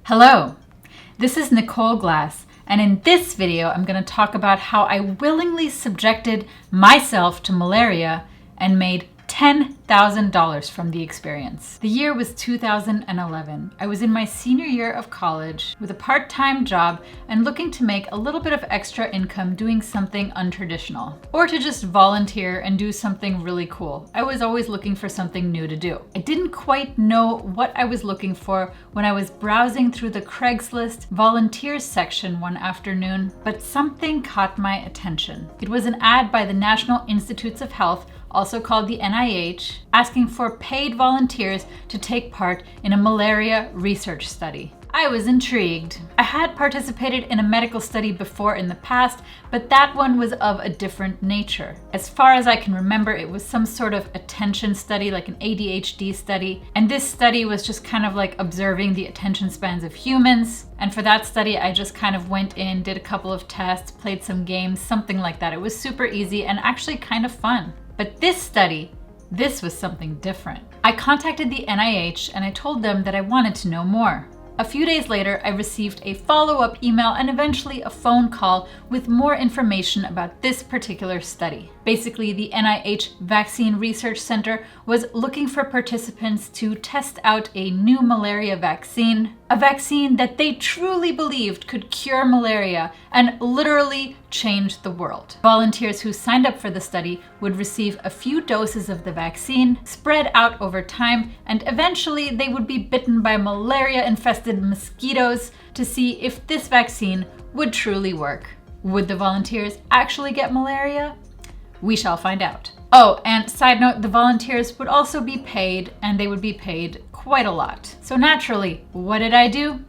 Hello, this is Nicole Glass, and in this video I'm going to talk about how I willingly subjected myself to malaria and made $10,000 from the experience. The year was 2011. I was in my senior year of college with a part-time job and looking to make a little bit of extra income doing something untraditional, or to just volunteer and do something really cool. I was always looking for something new to do. I didn't quite know what I was looking for when I was browsing through the Craigslist volunteers section one afternoon, but something caught my attention. It was an ad by the National Institutes of Health, also called the NIH, asking for paid volunteers to take part in a malaria research study. I was intrigued. I had participated in a medical study before in the past, but that one was of a different nature. As far as I can remember, it was some sort of attention study, like an ADHD study. And this study was just kind of like observing the attention spans of humans. And for that study, I just kind of went in, did a couple of tests, played some games, something like that. It was super easy and actually kind of fun. But this study, this was something different. I contacted the NIH and I told them that I wanted to know more. A few days later, I received a follow-up email and eventually a phone call with more information about this particular study. Basically, the NIH Vaccine Research Center was looking for participants to test out a new malaria vaccine, a vaccine that they truly believed could cure malaria and literally change the world. Volunteers who signed up for the study would receive a few doses of the vaccine, spread out over time, and eventually they would be bitten by malaria-infested mosquitoes to see if this vaccine would truly work. Would the volunteers actually get malaria? We shall find out. Oh, and side note, the volunteers would also be paid, and they would be paid quite a lot. So naturally, what did I do?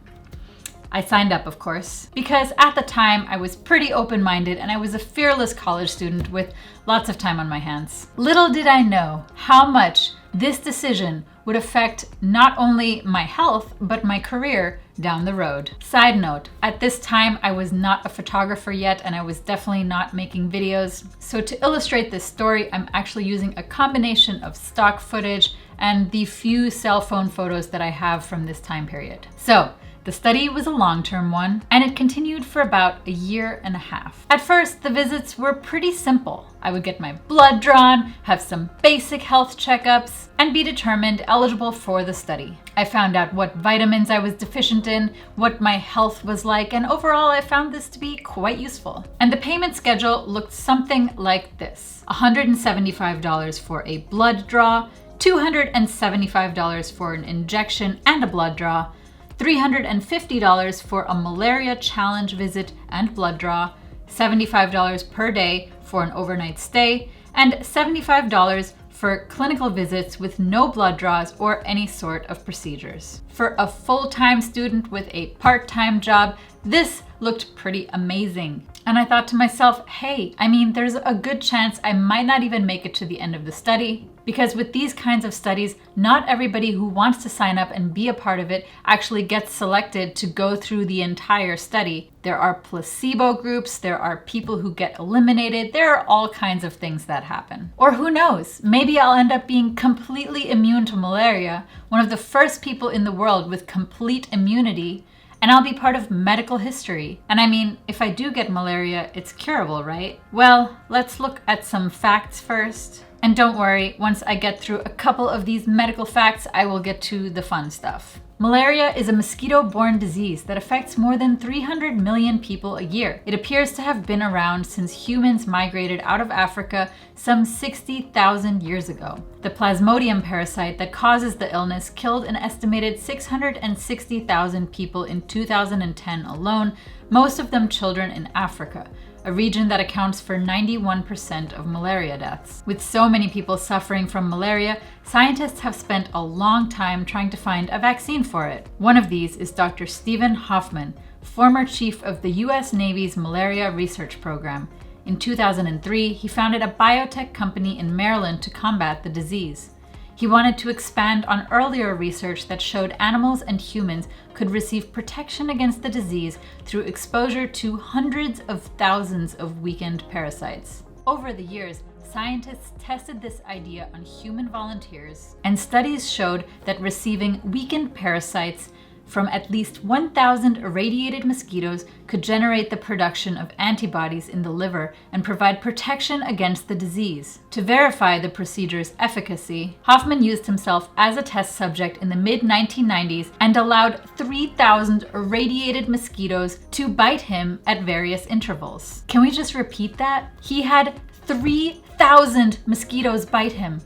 I signed up, of course, because at the time I was pretty open-minded and I was a fearless college student with lots of time on my hands. Little did I know how much this decision would affect not only my health, but my career down the road. Side note, at this time I was not a photographer yet and I was definitely not making videos. So to illustrate this story, I'm actually using a combination of stock footage and the few cell phone photos that I have from this time period. So, the study was a long-term one, and it continued for about a year and a half. At first, the visits were pretty simple. I would get my blood drawn, have some basic health checkups, and be determined eligible for the study. I found out what vitamins I was deficient in, what my health was like, and overall I found this to be quite useful. And the payment schedule looked something like this: $175 for a blood draw, $275 for an injection and a blood draw, $350 for a malaria challenge visit and blood draw, $75 per day for an overnight stay, and $75 for clinical visits with no blood draws or any sort of procedures. For a full-time student with a part-time job, this looked pretty amazing. And I thought to myself, hey, there's a good chance I might not even make it to the end of the study, because with these kinds of studies, not everybody who wants to sign up and be a part of it actually gets selected to go through the entire study. There are placebo groups, there are people who get eliminated, there are all kinds of things that happen. Or who knows, maybe I'll end up being completely immune to malaria, one of the first people in the world with complete immunity, and I'll be part of medical history. And if I do get malaria, it's curable, right? Well, let's look at some facts first. And don't worry, once I get through a couple of these medical facts, I will get to the fun stuff. Malaria is a mosquito-borne disease that affects more than 300 million people a year. It appears to have been around since humans migrated out of Africa some 60,000 years ago. The Plasmodium parasite that causes the illness killed an estimated 660,000 people in 2010 alone, most of them children in Africa, a region that accounts for 91% of malaria deaths. With so many people suffering from malaria, scientists have spent a long time trying to find a vaccine for it. One of these is Dr. Stephen Hoffman, former chief of the US Navy's Malaria Research Program. In 2003, he founded a biotech company in Maryland to combat the disease. He wanted to expand on earlier research that showed animals and humans could receive protection against the disease through exposure to hundreds of thousands of weakened parasites. Over the years, scientists tested this idea on human volunteers, and studies showed that receiving weakened parasites from at least 1,000 irradiated mosquitoes could generate the production of antibodies in the liver and provide protection against the disease. To verify the procedure's efficacy, Hoffman used himself as a test subject in the mid-1990s and allowed 3,000 irradiated mosquitoes to bite him at various intervals. Can we just repeat that? He had 3,000 mosquitoes bite him.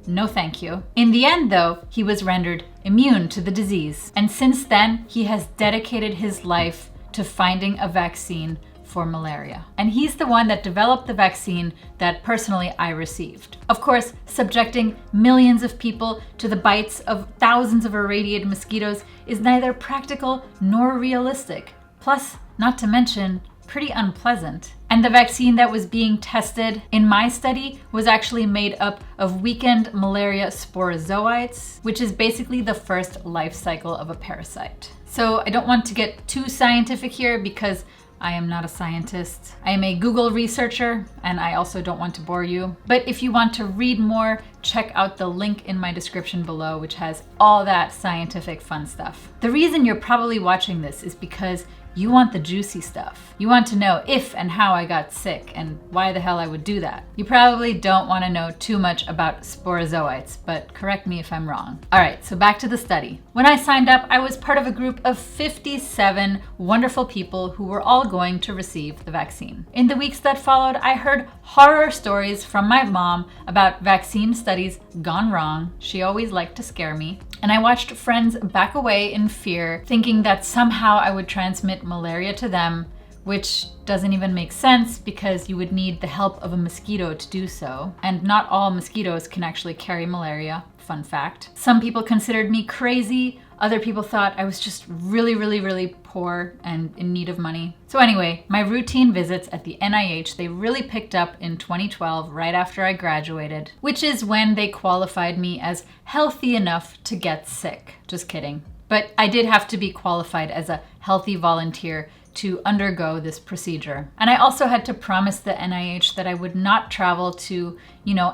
No thank you. In the end, though, he was rendered immune to the disease. And since then, he has dedicated his life to finding a vaccine for malaria. And he's the one that developed the vaccine that personally I received. Of course, subjecting millions of people to the bites of thousands of irradiated mosquitoes is neither practical nor realistic. Plus, not to mention, pretty unpleasant. And the vaccine that was being tested in my study was actually made up of weakened malaria sporozoites, which is basically the first life cycle of a parasite. So I don't want to get too scientific here because I am not a scientist. I am a Google researcher, and I also don't want to bore you. But if you want to read more, check out the link in my description below, which has all that scientific fun stuff. The reason you're probably watching this is because you want the juicy stuff. You want to know if and how I got sick and why the hell I would do that. You probably don't want to know too much about sporozoites, but correct me if I'm wrong. All right, so back to the study. When I signed up, I was part of a group of 57 wonderful people who were all going to receive the vaccine. In the weeks that followed, I heard horror stories from my mom about vaccine studies gone wrong. She always liked to scare me. And I watched friends back away in fear, thinking that somehow I would transmit malaria to them, which doesn't even make sense because you would need the help of a mosquito to do so. And not all mosquitoes can actually carry malaria, fun fact. Some people considered me crazy. Other people thought I was just really poor and in need of money. So anyway, my routine visits at the NIH, they really picked up in 2012, right after I graduated, which is when they qualified me as healthy enough to get sick. Just kidding. But I did have to be qualified as a healthy volunteer to undergo this procedure. And I also had to promise the NIH that I would not travel to,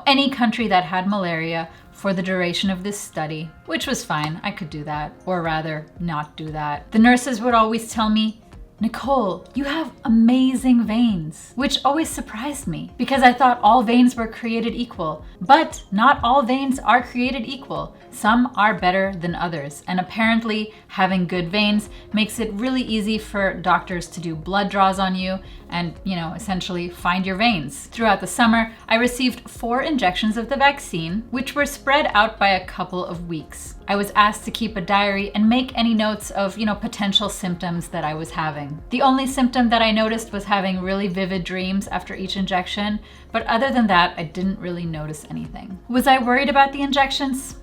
any country that had malaria for the duration of this study, which was fine. I could do that, or rather not do that. The nurses would always tell me, "Nicole, you have amazing veins," which always surprised me because I thought all veins were created equal. But not all veins are created equal. Some are better than others. And apparently having good veins makes it really easy for doctors to do blood draws on you and, essentially find your veins. Throughout the summer, I received 4 injections of the vaccine, which were spread out by a couple of weeks. I was asked to keep a diary and make any notes of, potential symptoms that I was having. The only symptom that I noticed was having really vivid dreams after each injection, but other than that, I didn't really notice anything. Was I worried about the injections?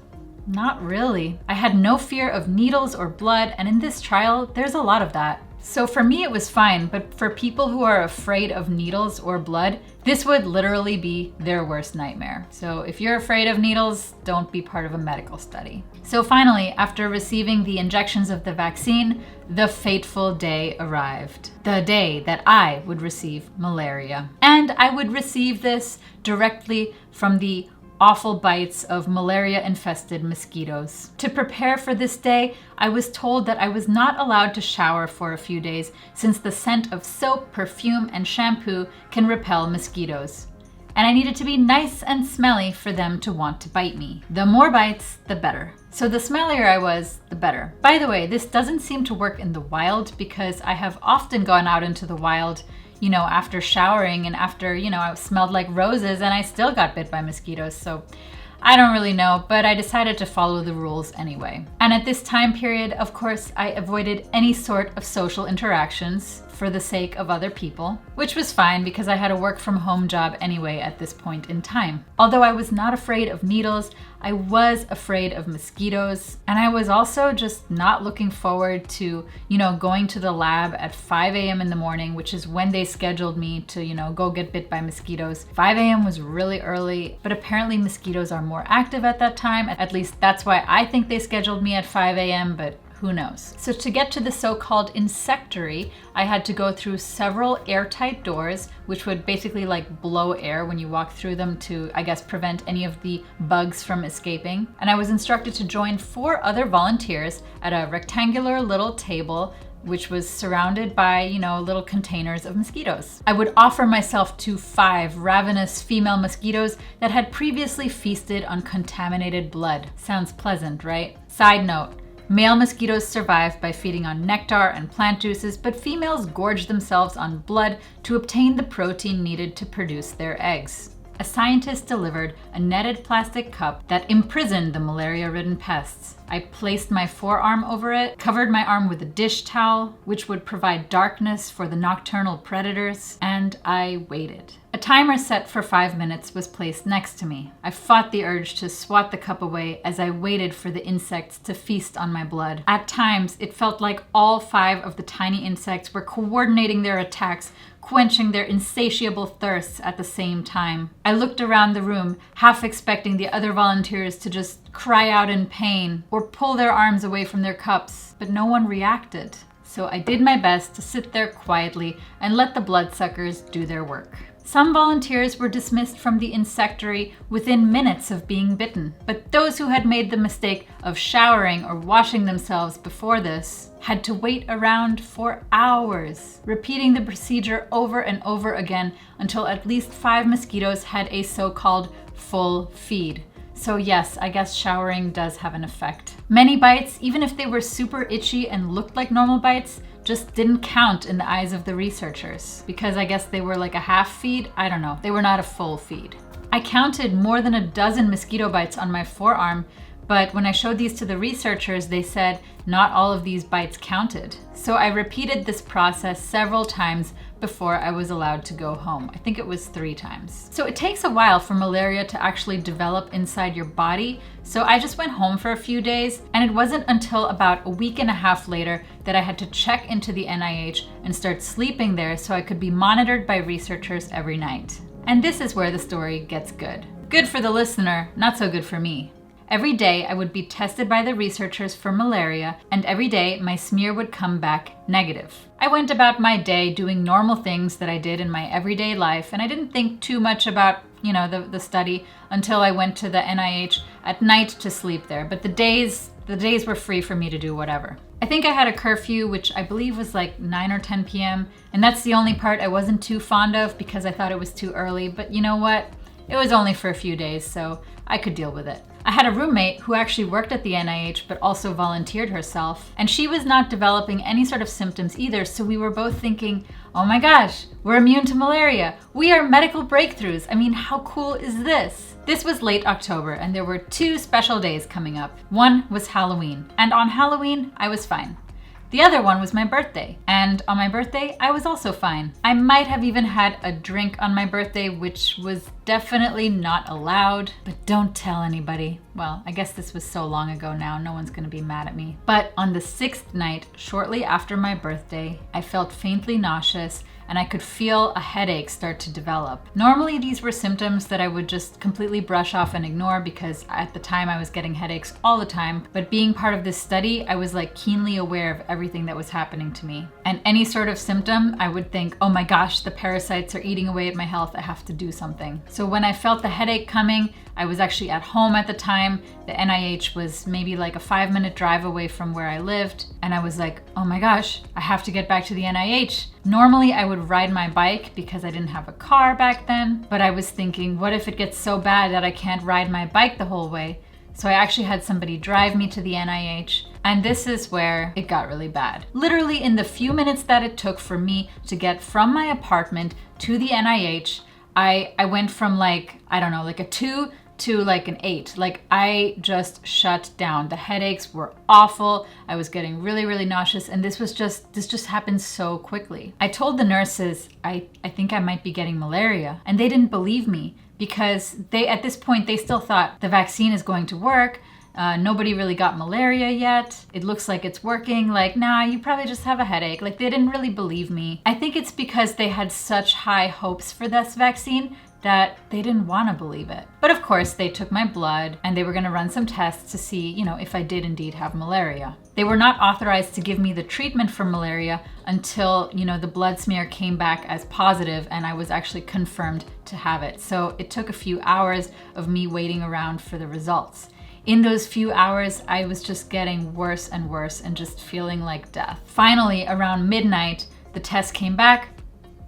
Not really. I had no fear of needles or blood, and in this trial, there's a lot of that. So for me, it was fine, but for people who are afraid of needles or blood, this would literally be their worst nightmare. So if you're afraid of needles, don't be part of a medical study. So finally, after receiving the injections of the vaccine, the fateful day arrived. The day that I would receive malaria. And I would receive this directly from the awful bites of malaria-infested mosquitoes. To prepare for this day, I was told that I was not allowed to shower for a few days since the scent of soap, perfume, and shampoo can repel mosquitoes. And I needed to be nice and smelly for them to want to bite me. The more bites, the better. So the smellier I was, the better. By the way, this doesn't seem to work in the wild because I have often gone out into the wild after showering and after, I smelled like roses and I still got bit by mosquitoes. So I don't really know, but I decided to follow the rules anyway. And at this time period, of course, I avoided any sort of social interactions for the sake of other people, which was fine because I had a work from home job anyway at this point in time. Although I was not afraid of needles, I was afraid of mosquitoes. And I was also just not looking forward to, going to the lab at 5 a.m. in the morning, which is when they scheduled me to, go get bit by mosquitoes. 5 a.m. was really early, but apparently mosquitoes are more active at that time. At least that's why I think they scheduled me at 5 a.m., but Who knows? So to get to the so-called insectary, I had to go through several airtight doors, which would basically like blow air when you walk through them to, I guess, prevent any of the bugs from escaping. And I was instructed to join 4 other volunteers at a rectangular little table which was surrounded by, little containers of mosquitoes. I would offer myself to 5 ravenous female mosquitoes that had previously feasted on contaminated blood. Sounds pleasant, right? Side note, male mosquitoes survive by feeding on nectar and plant juices, but females gorge themselves on blood to obtain the protein needed to produce their eggs. A scientist delivered a netted plastic cup that imprisoned the malaria-ridden pests. I placed my forearm over it, covered my arm with a dish towel, which would provide darkness for the nocturnal predators, and I waited. A timer set for 5 minutes was placed next to me. I fought the urge to swat the cup away as I waited for the insects to feast on my blood. At times, it felt like all 5 of the tiny insects were coordinating their attacks, quenching their insatiable thirsts at the same time. I looked around the room, half expecting the other volunteers to just cry out in pain or pull their arms away from their cups, but no one reacted. So I did my best to sit there quietly and let the bloodsuckers do their work. Some volunteers were dismissed from the insectary within minutes of being bitten, but those who had made the mistake of showering or washing themselves before this had to wait around for hours, repeating the procedure over and over again until at least 5 mosquitoes had a so-called full feed. So yes, I guess showering does have an effect. Many bites, even if they were super itchy and looked like normal bites, just didn't count in the eyes of the researchers. Because I guess they were like a half feed? I don't know. They were not a full feed. I counted more than a dozen mosquito bites on my forearm, but when I showed these to the researchers, they said not all of these bites counted. So I repeated this process several times before I was allowed to go home. I think it was 3 times. So it takes a while for malaria to actually develop inside your body. So I just went home for a few days, and it wasn't until about a week and a half later that I had to check into the NIH and start sleeping there so I could be monitored by researchers every night. And this is where the story gets good. Good for the listener, not so good for me. Every day I would be tested by the researchers for malaria, and every day my smear would come back negative. I went about my day doing normal things that I did in my everyday life, and I didn't think too much about, the study until I went to the NIH at night to sleep there. But the days were free for me to do whatever. I think I had a curfew, which I believe was like 9 or 10 p.m. And that's the only part I wasn't too fond of because I thought it was too early. But you know what? It was only for a few days, so I could deal with it. I had a roommate who actually worked at the NIH but also volunteered herself, and she was not developing any sort of symptoms either, so we were both thinking, oh my gosh, we're immune to malaria. We are medical breakthroughs. I mean, how cool is this? This was late October, and there were 2 special days coming up. One was Halloween, and on Halloween, I was fine. The other one was my birthday, and on my birthday, I was also fine. I might have even had a drink on my birthday, which was definitely not allowed, but don't tell anybody. Well, I guess this was so long ago now, no one's gonna be mad at me. But on the 6th night, shortly after my birthday, I felt faintly nauseous, and I could feel a headache start to develop. Normally these were symptoms that I would just completely brush off and ignore because at the time I was getting headaches all the time, but being part of this study, I was like keenly aware of everything that was happening to me. And any sort of symptom, I would think, oh my gosh, the parasites are eating away at my health, I have to do something. So when I felt the headache coming, I was actually at home at the time. The NIH was maybe like a 5-minute drive away from where I lived. And I was like, oh my gosh, I have to get back to the NIH. Normally I would ride my bike because I didn't have a car back then. But I was thinking, what if it gets so bad that I can't ride my bike the whole way? So I actually had somebody drive me to the NIH. And this is where it got really bad. Literally in the few minutes that it took for me to get from my apartment to the NIH, I went from like, I don't know, like a 2 to like an 8. Like I just shut down. The headaches were awful. I was getting really, really nauseous. And this just happened so quickly. I told the nurses, I think I might be getting malaria. And they didn't believe me because at this point, they still thought the vaccine is going to work. Nobody really got malaria yet. It looks like it's working. Like, nah, you probably just have a headache. Like, they didn't really believe me. I think it's because they had such high hopes for this vaccine that they didn't want to believe it. But of course, they took my blood and they were going to run some tests to see, if I did indeed have malaria. They were not authorized to give me the treatment for malaria until, the blood smear came back as positive and I was actually confirmed to have it. So it took a few hours of me waiting around for the results. In those few hours, I was just getting worse and worse and just feeling like death. Finally, around midnight, the test came back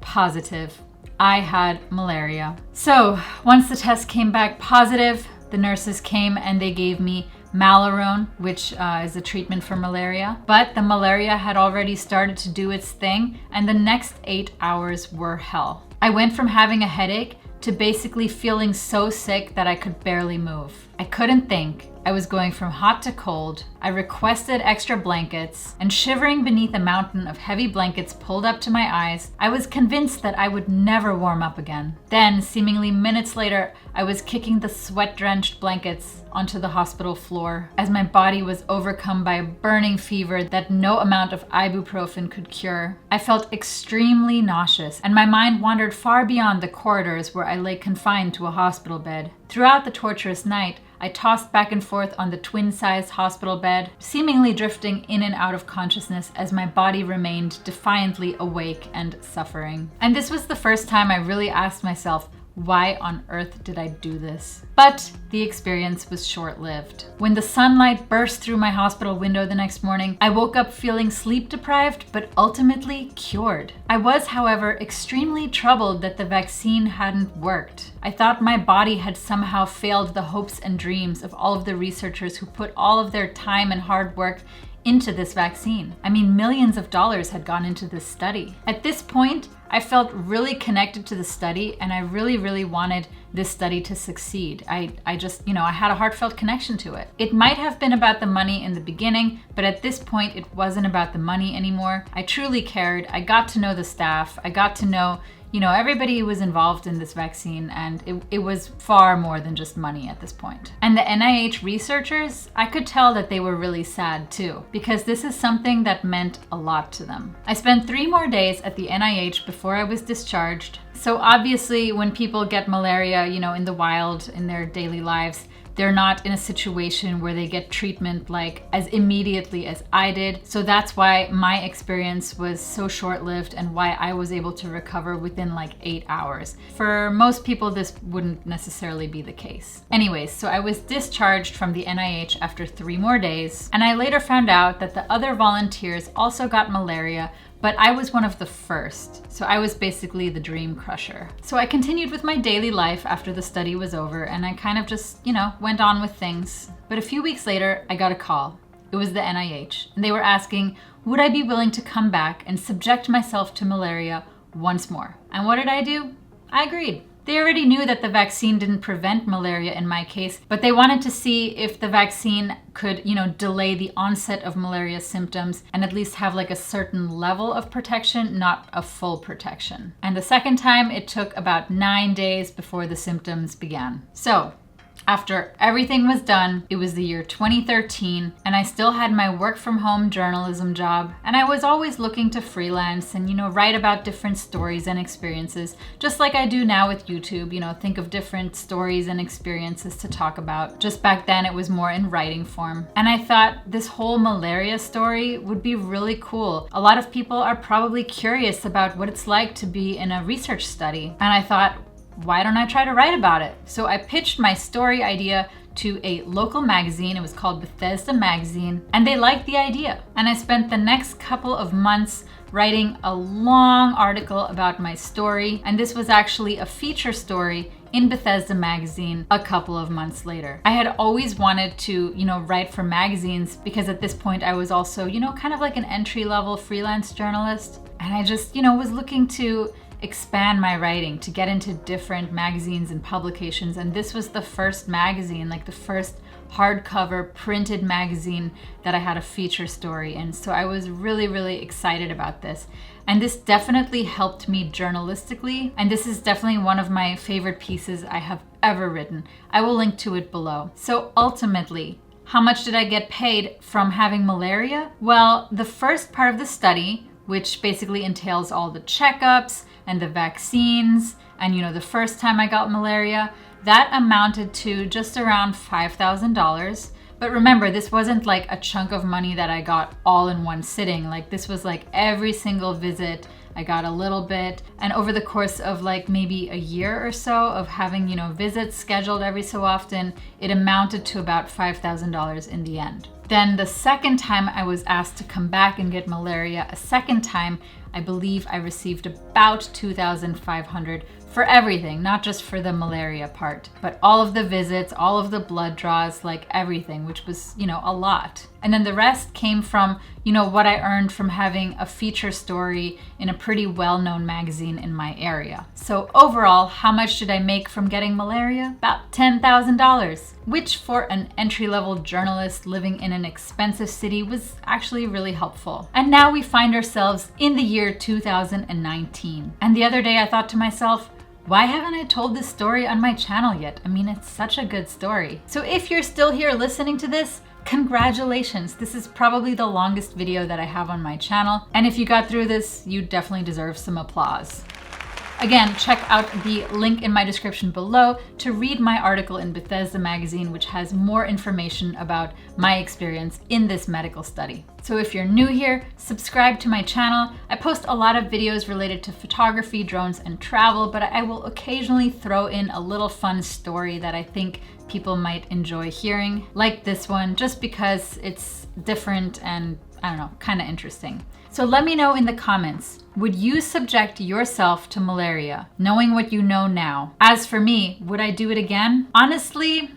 positive. I had malaria. So once the test came back positive, the nurses came and they gave me Malarone, which is a treatment for malaria. But the malaria had already started to do its thing, and the next 8 hours were hell. I went from having a headache to basically feeling so sick that I could barely move. I couldn't think. I was going from hot to cold. I requested extra blankets, and shivering beneath a mountain of heavy blankets pulled up to my eyes, I was convinced that I would never warm up again. Then, seemingly minutes later, I was kicking the sweat-drenched blankets onto the hospital floor as my body was overcome by a burning fever that no amount of ibuprofen could cure. I felt extremely nauseous, and my mind wandered far beyond the corridors where I lay confined to a hospital bed. Throughout the torturous night, I tossed back and forth on the twin-sized hospital bed, seemingly drifting in and out of consciousness as my body remained defiantly awake and suffering. And this was the first time I really asked myself, why on earth did I do this? But the experience was short-lived. When the sunlight burst through my hospital window the next morning, I woke up feeling sleep-deprived, but ultimately cured. I was, however, extremely troubled that the vaccine hadn't worked. I thought my body had somehow failed the hopes and dreams of all of the researchers who put all of their time and hard work into this vaccine. I mean, millions of dollars had gone into this study. At this point, I felt really connected to the study, and I really wanted this study to succeed. I just, I had a heartfelt connection to it. It might have been about the money in the beginning, but at this point, it wasn't about the money anymore. I truly cared. I got to know the staff. I got to know everybody who was involved in this vaccine, and it was far more than just money at this point. And the NIH researchers, I could tell that they were really sad too, because this is something that meant a lot to them. I spent 3 more days at the NIH before I was discharged. So obviously when people get malaria, in the wild, in their daily lives, they're not in a situation where they get treatment like as immediately as I did. So that's why my experience was so short-lived and why I was able to recover within like 8 hours. For most people, this wouldn't necessarily be the case. Anyways, so I was discharged from the NIH after 3 more days, and I later found out that the other volunteers also got malaria, but I was one of the first, so I was basically the dream crusher. So I continued with my daily life after the study was over, and I kind of just, went on with things. But a few weeks later, I got a call. It was the NIH, and they were asking, would I be willing to come back and subject myself to malaria once more? And what did I do? I agreed. They already knew that the vaccine didn't prevent malaria in my case, but they wanted to see if the vaccine could, delay the onset of malaria symptoms and at least have like a certain level of protection, not a full protection. And the second time, it took about 9 days before the symptoms began. So, after everything was done, it was the year 2013, and I still had my work from home journalism job, and I was always looking to freelance and, write about different stories and experiences, just like I do now with YouTube, think of different stories and experiences to talk about. Just back then, it was more in writing form. And I thought this whole malaria story would be really cool. A lot of people are probably curious about what it's like to be in a research study. And I thought, why don't I try to write about it? So I pitched my story idea to a local magazine. It was called Bethesda Magazine, and they liked the idea. And I spent the next couple of months writing a long article about my story, and this was actually a feature story in Bethesda Magazine a couple of months later. I had always wanted to, write for magazines because at this point I was also, kind of like an entry-level freelance journalist. And I just, was looking to expand my writing, to get into different magazines and publications. And this was the first magazine, like the first hardcover printed magazine that I had a feature story in. So I was really excited about this. And this definitely helped me journalistically. And this is definitely one of my favorite pieces I have ever written. I will link to it below. So ultimately, how much did I get paid from having malaria? Well, the first part of the study, which basically entails all the checkups and the vaccines And the first time I got malaria, that amounted to just around $5,000. But remember, this wasn't like a chunk of money that I got all in one sitting. Like this was like every single visit, I got a little bit. And over the course of like maybe a year or so of having, visits scheduled every so often, it amounted to about $5,000 in the end. Then the second time I was asked to come back and get malaria a second time, I believe I received about $2,500 for everything, not just for the malaria part, but all of the visits, all of the blood draws, like everything, which was, a lot. And then the rest came from, what I earned from having a feature story in a pretty well-known magazine in my area. So overall, how much did I make from getting malaria? About $10,000, which for an entry-level journalist living in an expensive city was actually really helpful. And now we find ourselves in the year 2019. And the other day I thought to myself, why haven't I told this story on my channel yet? I mean, it's such a good story. So if you're still here listening to this, congratulations. This is probably the longest video that I have on my channel. And if you got through this, you definitely deserve some applause. Again, check out the link in my description below to read my article in Bethesda magazine, which has more information about my experience in this medical study. So if you're new here, subscribe to my channel. I post a lot of videos related to photography, drones, and travel, but I will occasionally throw in a little fun story that I think people might enjoy hearing, like this one, just because it's different and, I don't know, kind of interesting. So let me know in the comments, would you subject yourself to malaria, knowing what you know now? As for me, would I do it again? Honestly,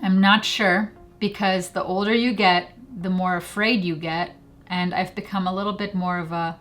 I'm not sure, because the older you get, the more afraid you get, and I've become a little bit more of a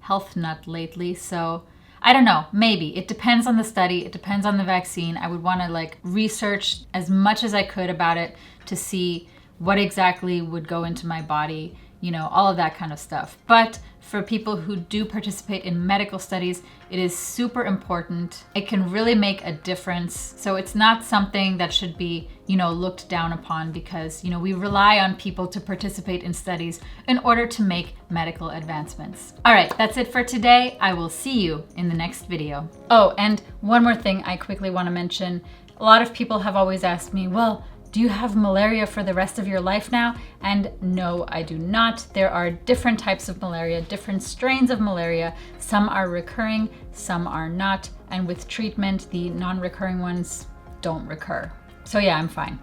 health nut lately, so I don't know, maybe. It depends on the study, it depends on the vaccine. I would want to research as much as I could about it to see what exactly would go into my body, all of that kind of stuff. But for people who do participate in medical studies, it is super important. It can really make a difference. So it's not something that should be, looked down upon, because, we rely on people to participate in studies in order to make medical advancements. All right, that's it for today. I will see you in the next video. Oh, and one more thing I quickly want to mention. A lot of people have always asked me, well, do you have malaria for the rest of your life now? And no, I do not. There are different types of malaria, different strains of malaria. Some are recurring, some are not. And with treatment, the non-recurring ones don't recur. So yeah, I'm fine.